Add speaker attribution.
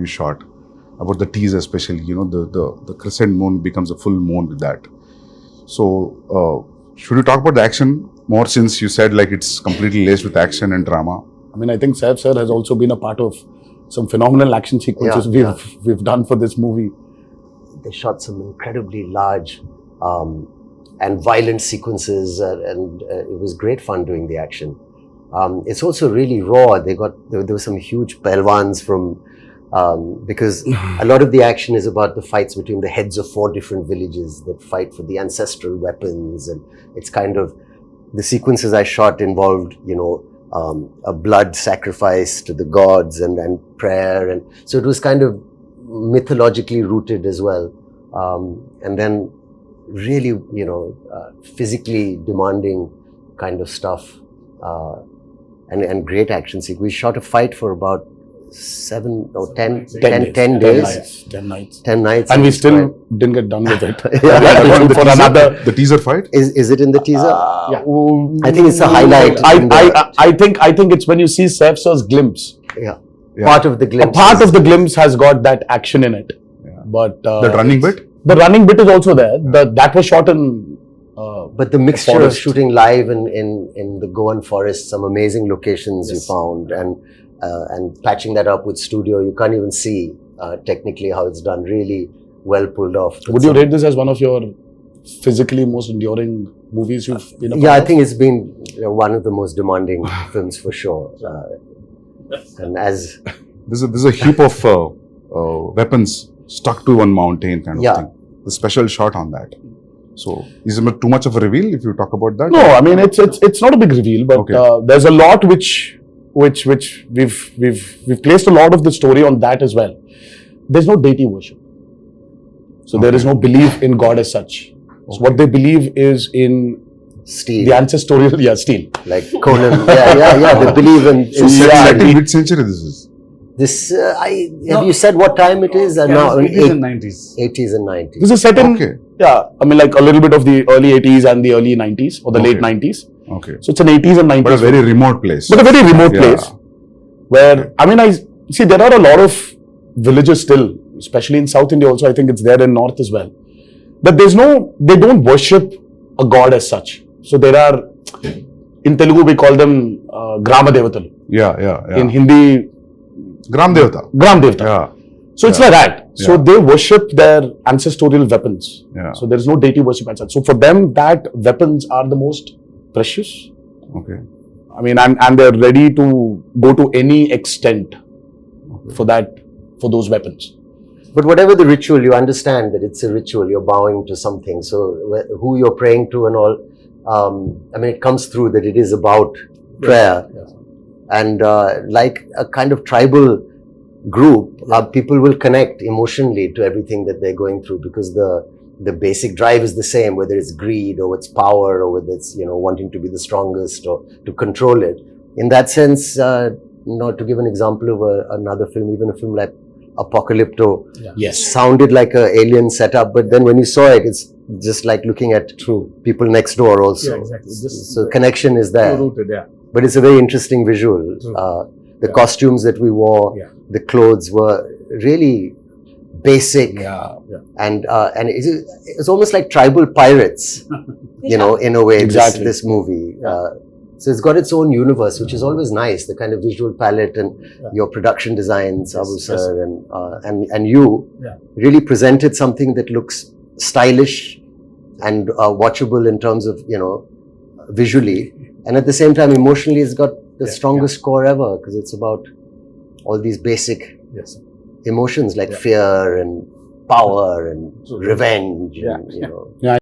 Speaker 1: you shot, about the tease especially. You know, the crescent moon becomes a full moon with that. So should we talk about the action more, since you said like it's completely laced with action and drama?
Speaker 2: I mean, I think Saif sir has also been a part of some phenomenal action sequences we've done for this movie.
Speaker 3: They shot some incredibly large and violent sequences, and it was great fun doing the action. It's also really raw. There were some huge pelwans from because a lot of the action is about the fights between the heads of 4 different villages that fight for the ancestral weapons, and it's kind of the sequences I shot involved, you know, a blood sacrifice to the gods and prayer, and so it was kind of mythologically rooted as well, and then really, you know, physically demanding kind of stuff, and great action sequence. We shot a fight for about 10 days.
Speaker 2: 10 nights.
Speaker 3: 10 nights.
Speaker 2: And we still didn't get done with it.
Speaker 1: For another, the teaser fight?
Speaker 3: Is it in the teaser?
Speaker 2: Yeah.
Speaker 3: I think it's a highlight.
Speaker 2: I think it's when you see Saif sir's glimpse.
Speaker 3: Yeah. Part of the glimpse.
Speaker 2: A part of the glimpse has got that action in it.
Speaker 1: Yeah.
Speaker 2: But
Speaker 1: the running bit?
Speaker 2: The running bit is also there. That was shot in
Speaker 3: but the mixture of shooting live in the Goan forest, some amazing locations you found, and patching that up with studio, you can't even see technically how it's done. Really well pulled off.
Speaker 2: Would you rate this as one of your physically most enduring movies you've been a part of?
Speaker 3: Yeah, I think it's been one of the most demanding films for sure. And as
Speaker 1: there's a heap of weapons stuck to one mountain kind of thing. The special shot on that. So is it too much of a reveal if you talk about that?
Speaker 2: No, I mean it's not a big reveal, but there's a lot which we've placed a lot of the story on that as well. There's no deity worship, so there is no belief in God as such. So what they believe is in
Speaker 3: steel,
Speaker 2: the ancestral steel,
Speaker 3: like Conan. They believe in.
Speaker 1: So set in which century this is?
Speaker 3: This have you said what time it is?
Speaker 4: No, 80s and 90s.
Speaker 3: 80s and 90s.
Speaker 2: This is set in I mean like a little bit of the early 80s and the early 90s or the late 90s.
Speaker 1: Okay.
Speaker 2: So it's an 80s and 90s.
Speaker 1: But a very remote place.
Speaker 2: But a very remote place where I mean I see there are a lot of villages still, especially in South India also. I think it's there in North as well. But they don't worship a god as such. So there are, in Telugu we call them Grama Devatalu.
Speaker 1: Yeah.
Speaker 2: In Hindi,
Speaker 1: Gram Devata.
Speaker 2: Yeah. So it's like that. So they worship their ancestral weapons.
Speaker 1: Yeah.
Speaker 2: So there is no deity worship as such. So for them, that weapons are the most precious.
Speaker 1: Okay.
Speaker 2: I mean, and they're ready to go to any extent for those weapons.
Speaker 3: But whatever the ritual, you understand that it's a ritual. You're bowing to something. So who you're praying to and all, I mean, it comes through that it is about prayer.
Speaker 2: Yes.
Speaker 3: And like a kind of tribal group, people will connect emotionally to everything that they're going through, because the basic drive is the same, whether it's greed or it's power or whether it's, you know, wanting to be the strongest or to control it. In that sense, you know, to give an example of another film, even a film like Apocalypto, sounded like an alien setup, but then when you saw it, it's just like looking at people next door also.
Speaker 4: Yeah, exactly.
Speaker 3: So connection is there.
Speaker 4: Rooted,
Speaker 3: But it's a very interesting visual. The costumes that we wore, the clothes were really basic, and it's almost like tribal pirates, you know, in a way.
Speaker 2: Exactly.
Speaker 3: This movie. So it's got its own universe, which is always nice. The kind of visual palette and your production designs, Abu sir, and you really presented something that looks stylish and watchable in terms of, you know, visually, and at the same time emotionally, it's got the strongest score ever, because it's about all these basic emotions like fear and power and revenge, and, you know.